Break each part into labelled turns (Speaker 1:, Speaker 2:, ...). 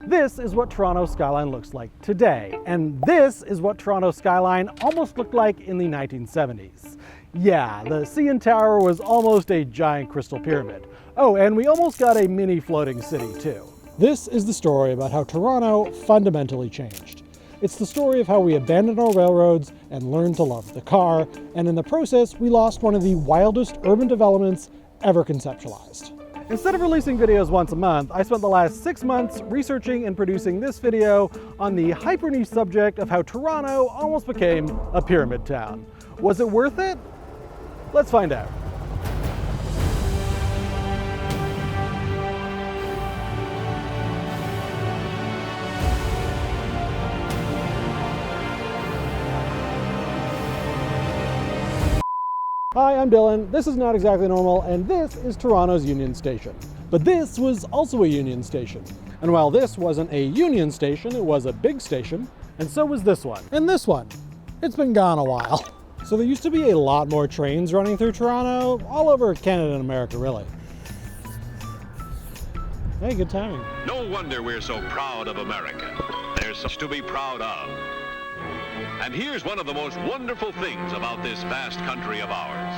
Speaker 1: This is what Toronto's skyline looks like today, and this is what Toronto's skyline almost looked like in the 1970s. Yeah, the CN Tower was almost a giant crystal pyramid. Oh, and we almost got a mini floating city too. This is the story about how Toronto fundamentally changed. It's the story of how we abandoned our railroads and learned to love the car, and in the process, we lost one of the wildest urban developments ever conceptualized. Instead of releasing videos once a month, I spent the last 6 months researching and producing this video on the hyper niche subject of how Toronto almost became a pyramid town. Was it worth it? Let's find out. Hi, I'm Dylan. This is Not Exactly Normal, and this is Toronto's Union Station. But this was also a Union Station. And while this wasn't a Union Station, it was a big station, and so was this one. And this one. It's been gone a while. So there used to be a lot more trains running through Toronto, all over Canada and America, really. Hey, good timing.
Speaker 2: No wonder we're so proud of America. There's so much to be proud of. And here's one of the most wonderful things about this vast country of ours.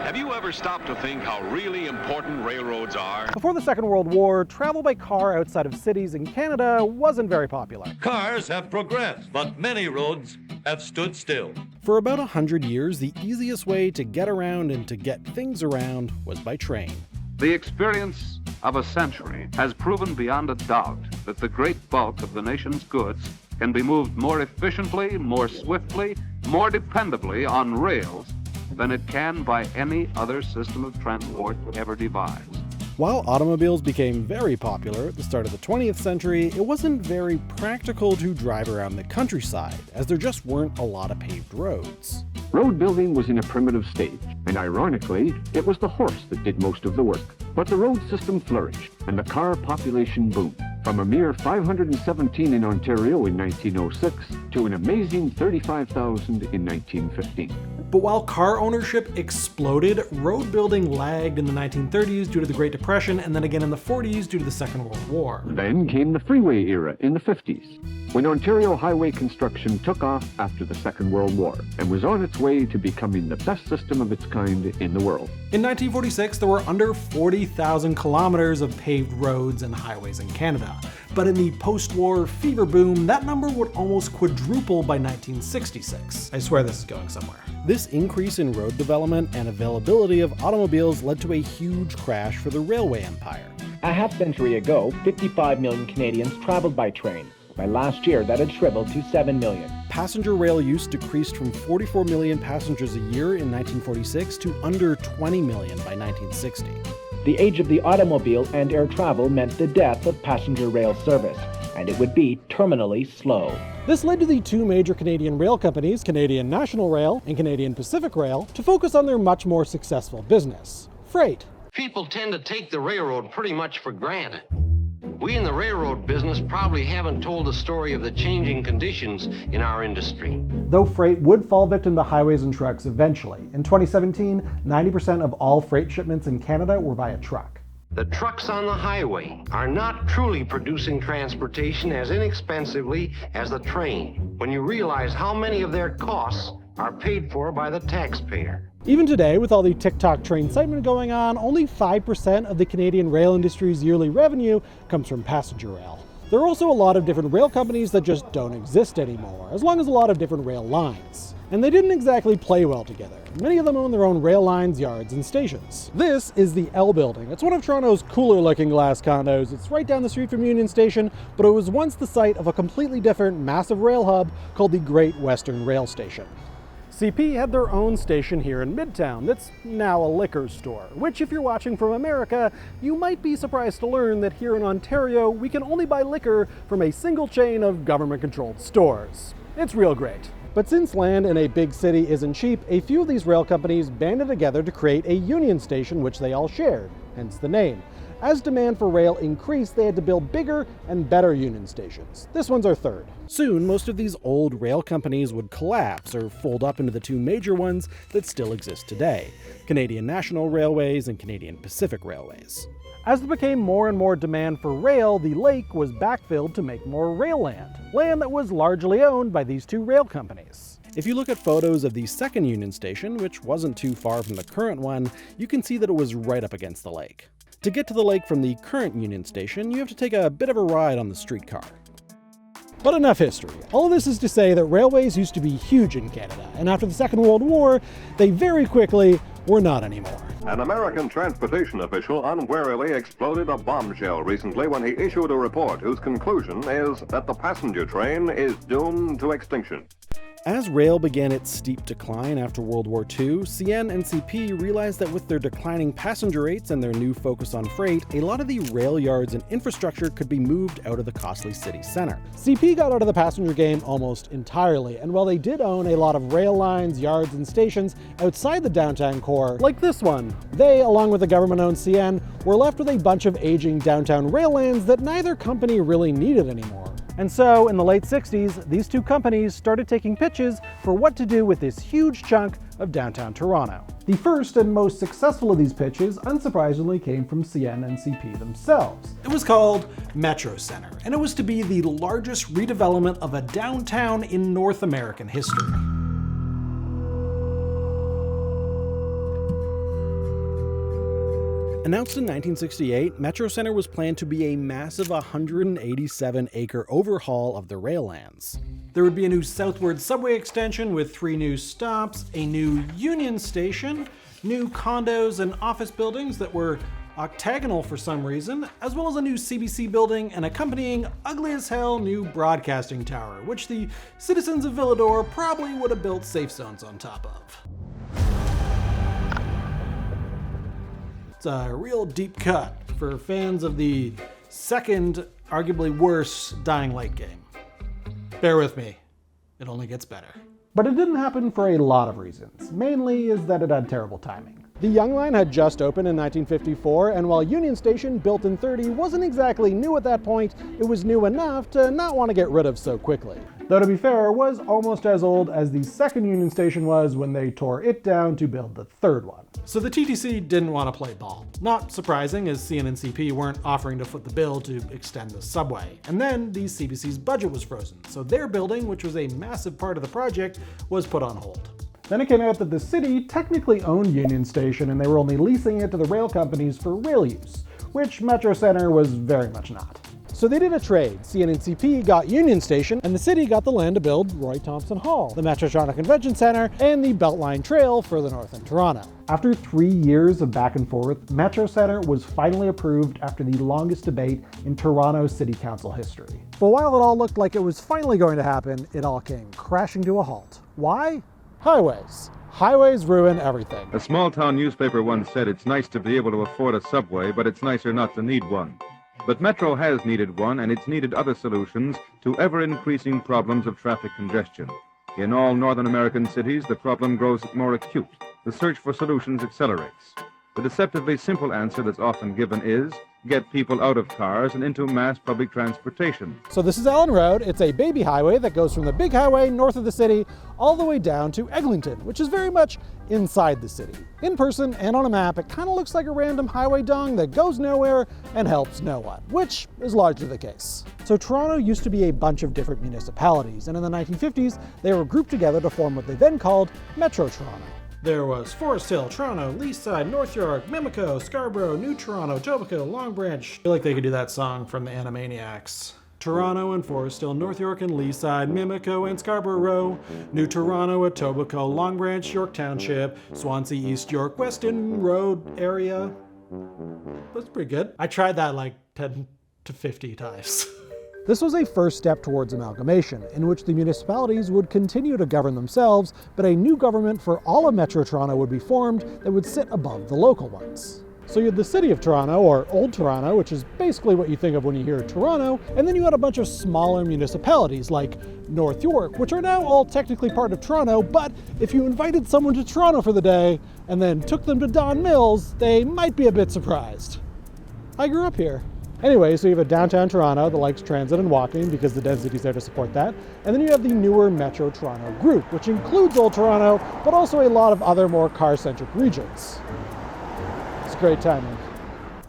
Speaker 2: Have you ever stopped to think how really important railroads are?
Speaker 1: Before the Second World War, travel by car outside of cities in Canada wasn't very popular.
Speaker 3: Cars have progressed, but many roads have stood still.
Speaker 1: For about 100 years, the easiest way to get around and to get things around was by train.
Speaker 4: The experience of a century has proven beyond a doubt that the great bulk of the nation's goods can be moved more efficiently, more swiftly, more dependably on rails than it can by any other system of transport ever devised.
Speaker 1: While automobiles became very popular at the start of the 20th century, it wasn't very practical to drive around the countryside, as there just weren't a lot of paved roads.
Speaker 5: Road building was in a primitive stage, and ironically, it was the horse that did most of the work. But the road system flourished, and the car population boomed. From a mere 517 in Ontario in 1906 to an amazing 35,000 in 1915.
Speaker 1: But while car ownership exploded, road building lagged in the 1930s due to the Great Depression, and then again in the 40s due to the Second World War.
Speaker 5: Then came the freeway era in the 50s, when Ontario highway construction took off after the Second World War and was on its way to becoming the best system of its kind in the world.
Speaker 1: In 1946, there were under 40,000 kilometers of paved roads and highways in Canada. But in the post-war fever boom, that number would almost quadruple by 1966. I swear this is going somewhere. This increase in road development and availability of automobiles led to a huge crash for the railway empire.
Speaker 6: A half-century ago, 55 million Canadians traveled by train. By last year, that had shriveled to 7 million.
Speaker 1: Passenger rail use decreased from 44 million passengers a year in 1946 to under 20 million by 1960.
Speaker 6: The age of the automobile and air travel meant the death of passenger rail service, and it would be terminally slow.
Speaker 1: This led to the two major Canadian rail companies, Canadian National Rail and Canadian Pacific Rail, to focus on their much more successful business, freight.
Speaker 7: People tend to take the railroad pretty much for granted. We in the railroad business probably haven't told the story of the changing conditions in our industry.
Speaker 1: Though freight would fall victim to highways and trucks eventually. In 2017, 90% of all freight shipments in Canada were via truck.
Speaker 7: The trucks on the highway are not truly producing transportation as inexpensively as the train, when you realize how many of their costs are paid for by the taxpayer.
Speaker 1: Even today, with all the TikTok train sighting going on, only 5% of the Canadian rail industry's yearly revenue comes from passenger rail. There are also a lot of different rail companies that just don't exist anymore, as long as a lot of different rail lines. And they didn't exactly play well together. Many of them own their own rail lines, yards, and stations. This is the L Building. It's one of Toronto's cooler looking glass condos. It's right down the street from Union Station, but it was once the site of a completely different massive rail hub called the Great Western Rail Station. CP had their own station here in Midtown that's now a liquor store, which if you're watching from America, you might be surprised to learn that here in Ontario, we can only buy liquor from a single chain of government-controlled stores. It's real great. But since land in a big city isn't cheap, a few of these rail companies banded together to create a Union Station which they all shared, hence the name. As demand for rail increased, they had to build bigger and better Union stations. This one's our third. Soon, most of these old rail companies would collapse or fold up into the two major ones that still exist today, Canadian National Railways and Canadian Pacific Railways. As there became more and more demand for rail, the lake was backfilled to make more rail land that was largely owned by these two rail companies. If you look at photos of the second Union Station, which wasn't too far from the current one, you can see that it was right up against the lake. To get to the lake from the current Union Station, you have to take a bit of a ride on the streetcar. But enough history. All of this is to say that railways used to be huge in Canada, and after the Second World War, they very quickly were not anymore.
Speaker 8: An American transportation official unwarily exploded a bombshell recently when he issued a report whose conclusion is that the passenger train is doomed to extinction.
Speaker 1: As rail began its steep decline after World War II, CN and CP realized that with their declining passenger rates and their new focus on freight, a lot of the rail yards and infrastructure could be moved out of the costly city center. CP got out of the passenger game almost entirely, and while they did own a lot of rail lines, yards, and stations outside the downtown core, like this one, they, along with the government-owned CN, were left with a bunch of aging downtown rail lands that neither company really needed anymore. And so, in the late 60s, these two companies started taking pitches for what to do with this huge chunk of downtown Toronto. The first and most successful of these pitches, unsurprisingly, came from CN and CP themselves. It was called Metro Center, and it was to be the largest redevelopment of a downtown in North American history. Announced in 1968, Metro Center was planned to be a massive 187-acre overhaul of the rail lands. There would be a new southward subway extension with 3 new stops, a new Union Station, new condos and office buildings that were octagonal for some reason, as well as a new CBC building and accompanying ugly-as-hell new broadcasting tower, which the citizens of Villador probably would have built safe zones on top of. It's a real deep cut for fans of the second, arguably worse, Dying Light game. Bear with me, it only gets better. But it didn't happen for a lot of reasons. Mainly is that it had terrible timing. The Yonge Line had just opened in 1954, and while Union Station, built in '30, wasn't exactly new at that point, it was new enough to not want to get rid of so quickly. Though to be fair, it was almost as old as the second Union Station was when they tore it down to build the third one. So the TTC didn't want to play ball. Not surprising, as CN and CP weren't offering to foot the bill to extend the subway. And then the CBC's budget was frozen, so their building, which was a massive part of the project, was put on hold. Then it came out that the city technically owned Union Station and they were only leasing it to the rail companies for rail use, which Metro Center was very much not. So they did a trade. CN and CP got Union Station, and the city got the land to build Roy Thompson Hall, the Metro Toronto Convention Center, and the Beltline Trail further north in Toronto. After 3 years of back and forth, Metro Center was finally approved after the longest debate in Toronto City Council history. But while it all looked like it was finally going to happen, it all came crashing to a halt. Why? Highways. Highways ruin everything.
Speaker 9: A small-town newspaper once said it's nice to be able to afford a subway, but it's nicer not to need one. But Metro has needed one, and it's needed other solutions to ever-increasing problems of traffic congestion. In all Northern American cities, the problem grows more acute. The search for solutions accelerates. The deceptively simple answer that's often given is, get people out of cars and into mass public transportation. So this is Allen Road. It's a baby highway that goes from the big highway north of the city all the way down to Eglinton, which is very much inside the city. In person and on a map, it kind of looks like a random highway dong that goes nowhere and helps no one, which is largely the case. So Toronto used to be a bunch of different municipalities, and in the 1950s, they were grouped together to form what they then called Metro Toronto. There was Forest Hill, Toronto, Leaside, North York, Mimico, Scarborough, New Toronto, Etobicoke, Long Branch. I feel like they could do that song from the Animaniacs. Toronto and Forest Hill, North York and Leaside, Mimico and Scarborough, New Toronto, Etobicoke, Long Branch, York Township, Swansea, East York, Weston Road area. That's pretty good. I tried that like 10 to 50 times. This was a first step towards amalgamation, in which the municipalities would continue to govern themselves, but a new government for all of Metro Toronto would be formed that would sit above the local ones. So you had the City of Toronto, or Old Toronto, which is basically what you think of when you hear Toronto, and then you had a bunch of smaller municipalities like North York, which are now all technically part of Toronto, but if you invited someone to Toronto for the day and then took them to Don Mills, they might be a bit surprised. I grew up here. Anyway, so you have a downtown Toronto that likes transit and walking because the density's there to support that. And then you have the newer Metro Toronto group, which includes Old Toronto, but also a lot of other more car-centric regions. It's great timing.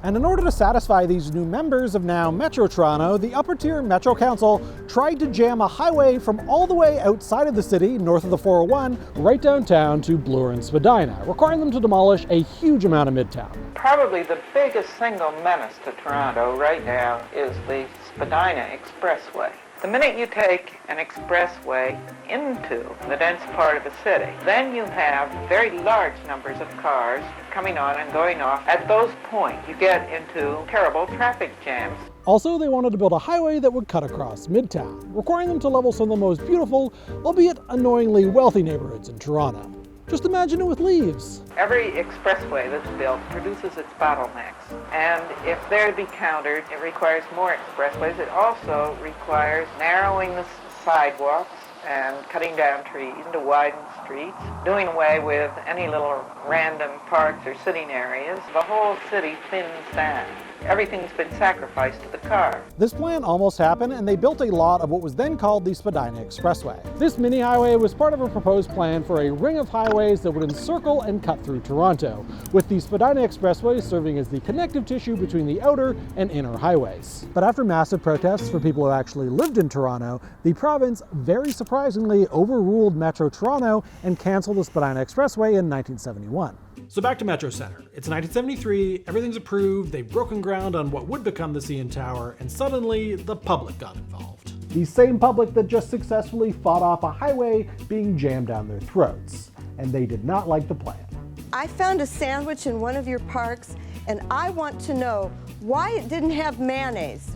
Speaker 1: And in order to satisfy these new members of now Metro Toronto, the upper tier Metro Council tried to jam a highway from all the way outside of the city, north of the 401, right downtown to Bloor and Spadina, requiring them to demolish a huge amount of Midtown.
Speaker 10: Probably the biggest single menace to Toronto right now is the Spadina Expressway. The minute you take an expressway into the dense part of the city, then you have very large numbers of cars coming on and going off. At those points, you get into terrible traffic jams.
Speaker 1: Also, they wanted to build a highway that would cut across Midtown, requiring them to level some of the most beautiful, albeit annoyingly wealthy neighborhoods in Toronto. Just imagine it with leaves.
Speaker 10: Every expressway that's built produces its bottlenecks. And if they're to be countered, it requires more expressways. It also requires narrowing the sidewalks and cutting down trees to widen streets, doing away with any little random parks or sitting areas. The whole city thins down. Everything's been sacrificed to the car.
Speaker 1: This plan almost happened, and they built a lot of what was then called the Spadina Expressway. This mini highway was part of a proposed plan for a ring of highways that would encircle and cut through Toronto, with the Spadina Expressway serving as the connective tissue between the outer and inner highways. But after massive protests from people who actually lived in Toronto, the province very surprisingly overruled Metro Toronto and canceled the Spadina Expressway in 1971. So back to Metro Center. It's 1973, everything's approved, they've broken ground on what would become the CN Tower, and suddenly the public got involved. The same public that just successfully fought off a highway being jammed down their throats. And they did not like the plan.
Speaker 11: I found a sandwich in one of your parks, and I want to know why it didn't have mayonnaise.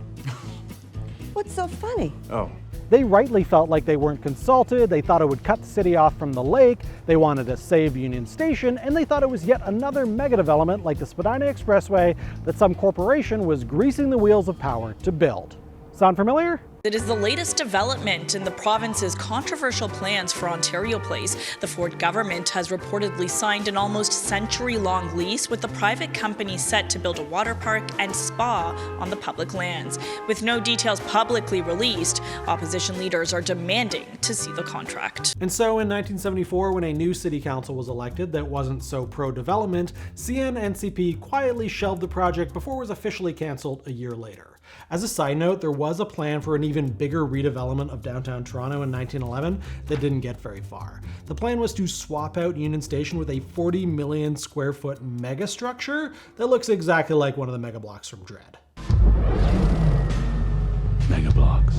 Speaker 11: What's so funny?
Speaker 1: Oh. They rightly felt like they weren't consulted, they thought it would cut the city off from the lake, they wanted to save Union Station, and they thought it was yet another mega development like the Spadina Expressway that some corporation was greasing the wheels of power to build. Sound familiar?
Speaker 12: It is the latest development in the province's controversial plans for Ontario Place. The Ford government has reportedly signed an almost century-long lease with the private company set to build a water park and spa on the public lands. With no details publicly released, opposition leaders are demanding to see the contract.
Speaker 1: And so in 1974, when a new city council was elected that wasn't so pro-development, CN-NCP quietly shelved the project before it was officially cancelled a year later. As a side note, there was a plan for an even bigger redevelopment of downtown Toronto in 1911 that didn't get very far. The plan was to swap out Union Station with a 40 million square foot mega structure that looks exactly like one of the mega blocks from Dread.
Speaker 13: Mega blocks,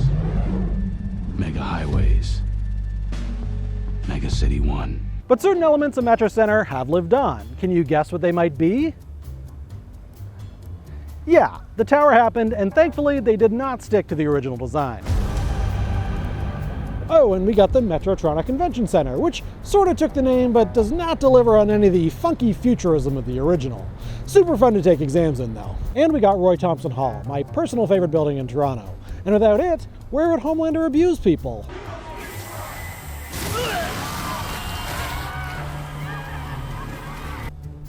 Speaker 13: mega highways, Mega City 1.
Speaker 1: But certain elements of Metro Center have lived on. Can you guess what they might be? Yeah, the tower happened, and thankfully they did not stick to the original design. Oh, and we got the Metro Toronto Convention Center, which sort of took the name but does not deliver on any of the funky futurism of the original. Super fun to take exams in though. And we got Roy Thompson Hall, my personal favorite building in Toronto. And without it, where would Homelander abuse people?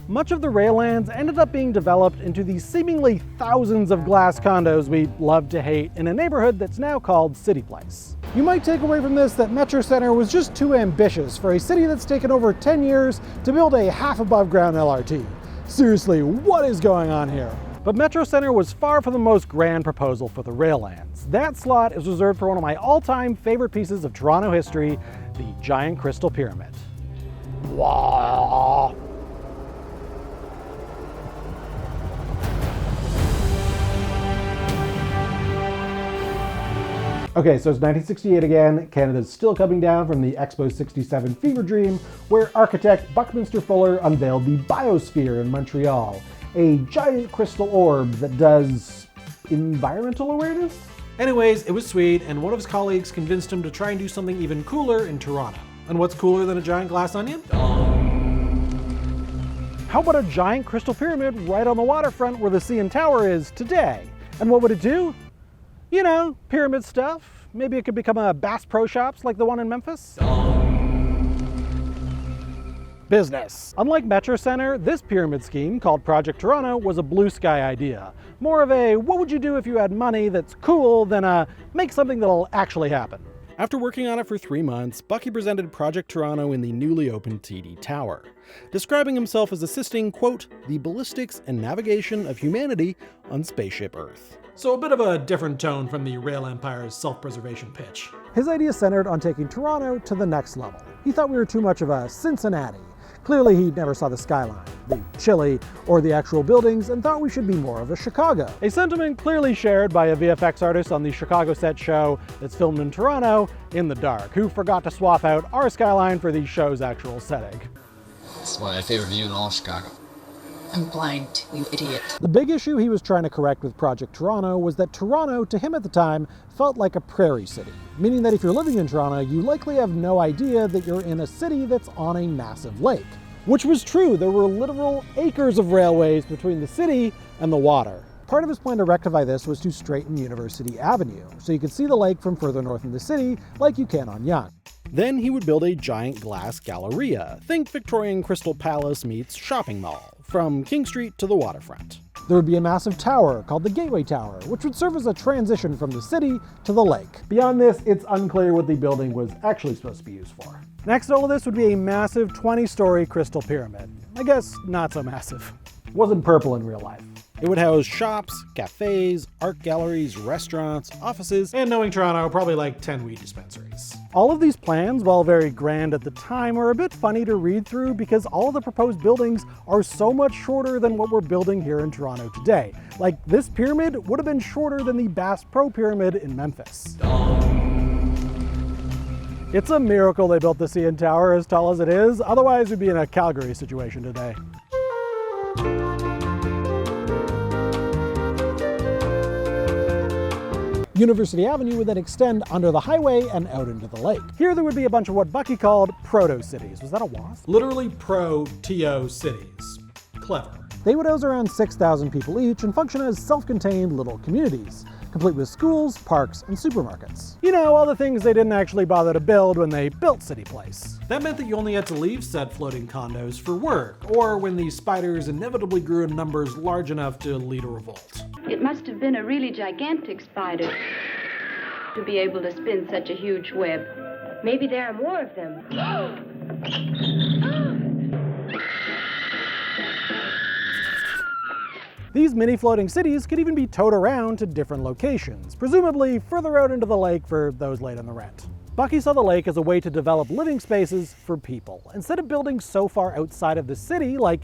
Speaker 1: Much of the rail lands ended up being developed into the seemingly thousands of glass condos we love to hate in a neighborhood that's now called City Place. You might take away from this that Metro Center was just too ambitious for a city that's taken over 10 years to build a half above ground LRT. Seriously, what is going on here? But Metro Center was far from the most grand proposal for the rail lands. That slot is reserved for one of my all-time favorite pieces of Toronto history, the Giant Crystal Pyramid. Wow. Okay, so it's 1968 again. Canada's still coming down from the Expo 67 fever dream, where architect Buckminster Fuller unveiled the Biosphere in Montreal, a giant crystal orb that does environmental awareness? Anyways, it was sweet, and one of his colleagues convinced him to try and do something even cooler in Toronto. And what's cooler than a giant glass onion? How about a giant crystal pyramid right on the waterfront where the CN Tower is today? And what would it do? You know, pyramid stuff. Maybe it could become a Bass Pro Shops like the one in Memphis. Business. Unlike Metro Center, this pyramid scheme, called Project Toronto, was a blue sky idea. More of a, what would you do if you had money that's cool, than a, make something that'll actually happen. After working on it for 3 months, Bucky presented Project Toronto in the newly opened TD Tower. describing himself as assisting, quote, the ballistics and navigation of humanity on spaceship Earth. So a bit of a different tone from the Rail Empire's self-preservation pitch. His idea centered on taking Toronto to the next level. He thought we were too much of a Cincinnati. Clearly he never saw the skyline, the chili, or the actual buildings, and thought we should be more of a Chicago. A sentiment clearly shared by a VFX artist on the Chicago set show that's filmed in Toronto, In the Dark, who forgot to swap out our skyline for the show's actual setting.
Speaker 14: That's my favorite view in all of Chicago. I'm blind, you idiot.
Speaker 1: The big issue he was trying to correct with Project Toronto was that Toronto, to him at the time, felt like a prairie city, meaning that if you're living in Toronto, you likely have no idea that you're in a city that's on a massive lake. Which was true, there were literal acres of railways between the city and the water. Part of his plan to rectify this was to straighten University Avenue, so you could see the lake from further north in the city, like you can on Yonge. Then he would build a giant glass galleria, think Victorian Crystal Palace meets shopping mall, from King Street to the waterfront. There would be a massive tower called the Gateway Tower, which would serve as a transition from the city to the lake. Beyond this, it's unclear what the building was actually supposed to be used for. Next to all of this would be a massive 20-story crystal pyramid. I guess not so massive. It wasn't purple in real life. It would house shops, cafes, art galleries, restaurants, offices, and knowing Toronto, probably like 10 weed dispensaries. All of these plans, while very grand at the time, are a bit funny to read through because all of the proposed buildings are so much shorter than what we're building here in Toronto today. Like, this pyramid would have been shorter than the Bass Pro Pyramid in Memphis. It's a miracle they built the CN Tower as tall as it is, otherwise we'd be in a Calgary situation today. University Avenue would then extend under the highway and out into the lake. Here there would be a bunch of what Bucky called Proto Cities. Was that a wasp? Literally Pro-T-O cities. Clever. They would house around 6,000 people each and function as self-contained little communities, complete with schools, parks, and supermarkets. You know, all the things they didn't actually bother to build when they built City Place. That meant that you only had to leave said floating condos for work, or when the spiders inevitably grew in numbers large enough to lead a revolt.
Speaker 15: It must have been a really gigantic spider to be able to spin such a huge web. Maybe there are more of them.
Speaker 1: These mini floating cities could even be towed around to different locations, presumably further out into the lake for those late on the rent. Bucky saw the lake as a way to develop living spaces for people. Instead of building so far outside of the city, like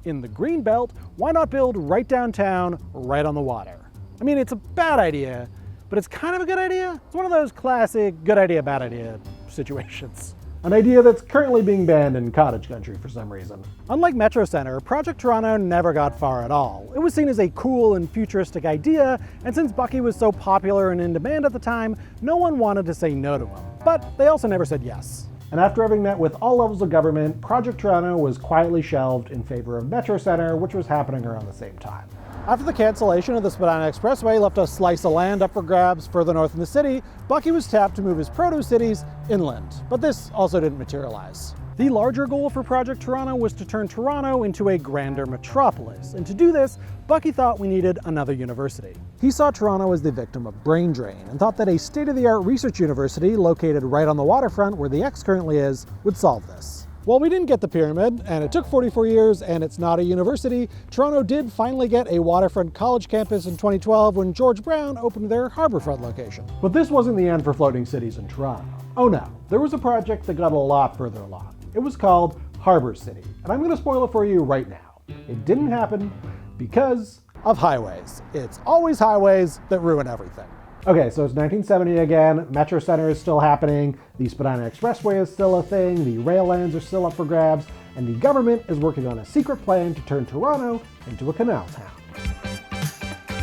Speaker 1: in the Greenbelt, why not build right downtown, right on the water? I mean, it's a bad idea, but it's kind of a good idea. It's one of those classic good idea, bad idea situations. An idea that's currently being banned in cottage country for some reason. Unlike Metro Center, Project Toronto never got far at all. It was seen as a cool and futuristic idea, and since Bucky was so popular and in demand at the time, no one wanted to say no to him. But they also never said yes. And after having met with all levels of government, Project Toronto was quietly shelved in favor of Metro Center, which was happening around the same time. After the cancellation of the Spadina Expressway left a slice of land up for grabs further north in the city, Bucky was tapped to move his Proto Cities inland, but this also didn't materialize. The larger goal for Project Toronto was to turn Toronto into a grander metropolis, and to do this, Bucky thought we needed another university. He saw Toronto as the victim of brain drain, and thought that a state-of-the-art research university located right on the waterfront where the X currently is would solve this. While we didn't get the pyramid, and it took 44 years, and it's not a university, Toronto did finally get a waterfront college campus in 2012 when George Brown opened their Harbourfront location. But this wasn't the end for floating cities in Toronto. Oh no, there was a project that got a lot further along. It was called Harbour City, and I'm going to spoil it for you right now. It didn't happen because of highways. It's always highways that ruin everything. Okay, so it's 1970 again, Metro Center is still happening, the Spadina Expressway is still a thing, the rail lands are still up for grabs, and the government is working on a secret plan to turn Toronto into a canal town.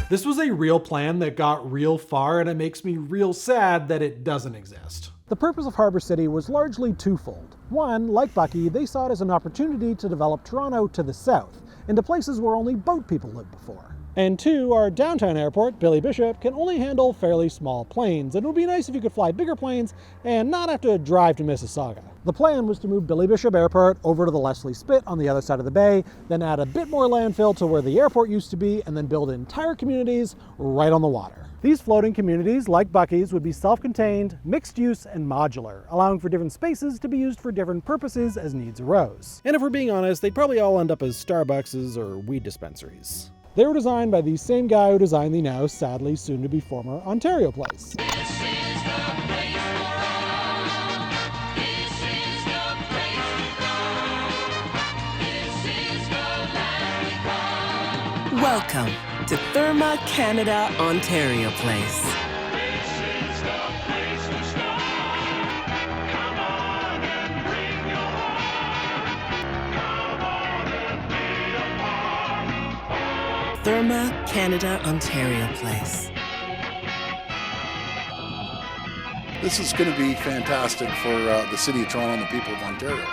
Speaker 1: This was a real plan that got real far, and it makes me real sad that it doesn't exist. The purpose of Harbour City was largely twofold. One, like Bucky, they saw it as an opportunity to develop Toronto to the south, into places where only boat people lived before. And 2, our downtown airport, Billy Bishop, can only handle fairly small planes, and it would be nice if you could fly bigger planes and not have to drive to Mississauga. The plan was to move Billy Bishop Airport over to the Leslie Spit on the other side of the bay, then add a bit more landfill to where the airport used to be, and then build entire communities right on the water. These floating communities, like Buc-ee's, would be self-contained, mixed-use, and modular, allowing for different spaces to be used for different purposes as needs arose. And if we're being honest, they'd probably all end up as Starbucks or weed dispensaries. They were designed by the same guy who designed the now sadly soon-to-be former Ontario Place.
Speaker 16: Welcome to Therma Canada Ontario Place. Therma Canada Ontario Place.
Speaker 17: This is going to be fantastic for the City of Toronto and the people of Ontario.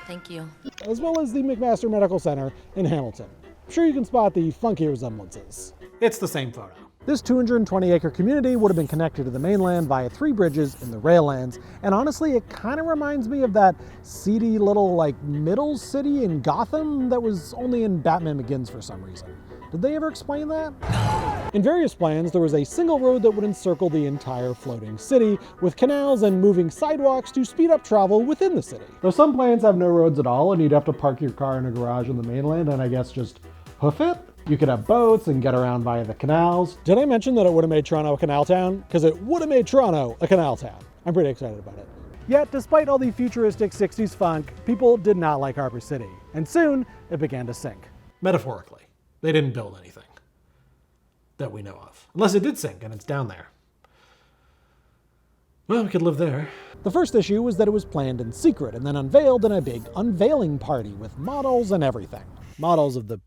Speaker 18: Thank you.
Speaker 1: As well as the McMaster Medical Center in Hamilton. I'm sure you can spot the funky resemblances. It's the same photo. This 220-acre community would have been connected to the mainland via 3 bridges in the rail lands, and honestly, it kind of reminds me of that seedy little, middle city in Gotham that was only in Batman Begins for some reason. Did they ever explain that? In various plans, there was a single road that would encircle the entire floating city, with canals and moving sidewalks to speed up travel within the city. Though some plans have no roads at all, and you'd have to park your car in a garage on the mainland and I guess just hoof it. You could have boats and get around via the canals. Did I mention that it would have made Toronto a canal town? Because it would have made Toronto a canal town. I'm pretty excited about it. Yet, despite all the futuristic 60s funk, people did not like Harbour City, and soon it began to sink. Metaphorically. They didn't build anything that we know of. Unless it did sink and it's down there. Well, we could live there. The first issue was that it was planned in secret and then unveiled in a big unveiling party with models and everything. Models of the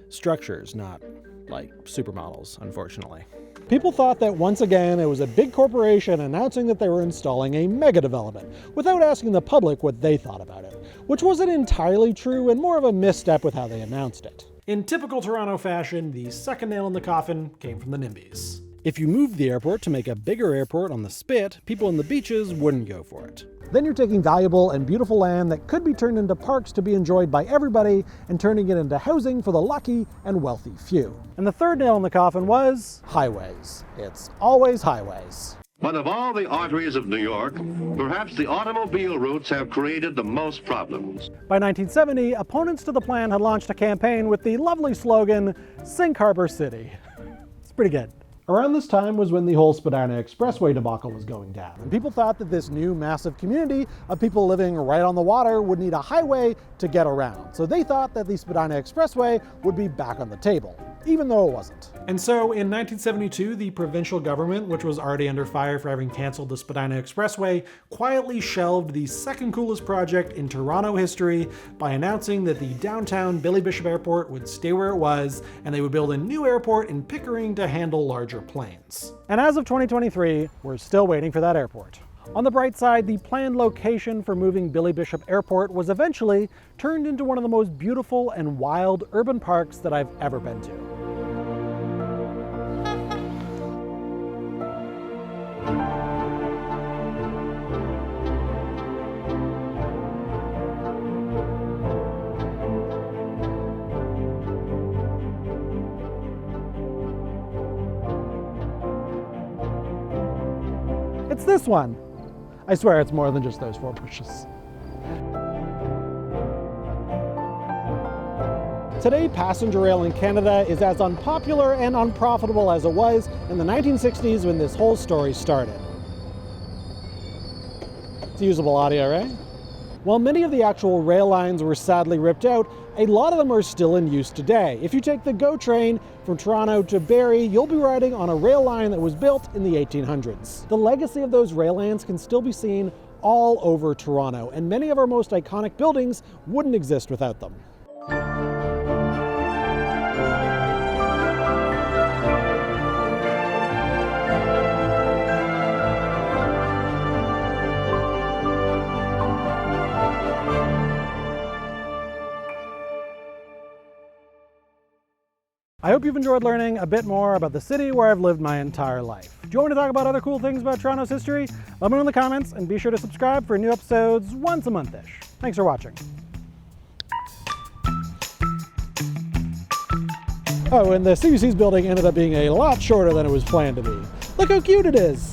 Speaker 1: structures, not like supermodels, unfortunately. People thought that once again it was a big corporation announcing that they were installing a mega development without asking the public what they thought about it, which wasn't entirely true and more of a misstep with how they announced it. In typical Toronto fashion, the second nail in the coffin came from the NIMBYs. If you moved the airport to make a bigger airport on the Spit, people in the beaches wouldn't go for it. Then you're taking valuable and beautiful land that could be turned into parks to be enjoyed by everybody and turning it into housing for the lucky and wealthy few. And the third nail in the coffin was highways. It's always highways.
Speaker 2: But of all the arteries of New York, perhaps the automobile routes have created the most problems.
Speaker 1: By 1970, opponents to the plan had launched a campaign with the lovely slogan, Sink Harbour City. It's pretty good. Around this time was when the whole Spadina Expressway debacle was going down, and people thought that this new massive community of people living right on the water would need a highway to get around. So they thought that the Spadina Expressway would be back on the table, even though it wasn't. And so in 1972, the provincial government, which was already under fire for having canceled the Spadina Expressway, quietly shelved the second coolest project in Toronto history by announcing that the downtown Billy Bishop Airport would stay where it was, and they would build a new airport in Pickering to handle larger planes. And as of 2023, we're still waiting for that airport. On the bright side, the planned location for moving Billy Bishop Airport was eventually turned into one of the most beautiful and wild urban parks that I've ever been to. It's this one. I swear it's more than just those 4 bushes. Today, passenger rail in Canada is as unpopular and unprofitable as it was in the 1960s when this whole story started. It's usable audio, right? While many of the actual rail lines were sadly ripped out, a lot of them are still in use today. If you take the GO train from Toronto to Barrie, you'll be riding on a rail line that was built in the 1800s. The legacy of those rail lines can still be seen all over Toronto, and many of our most iconic buildings wouldn't exist without them. I hope you've enjoyed learning a bit more about the city where I've lived my entire life. Do you want me to talk about other cool things about Toronto's history? Let me know in the comments, and be sure to subscribe for new episodes once a month-ish. Thanks for watching. Oh, and the CBC's building ended up being a lot shorter than it was planned to be. Look how cute it is!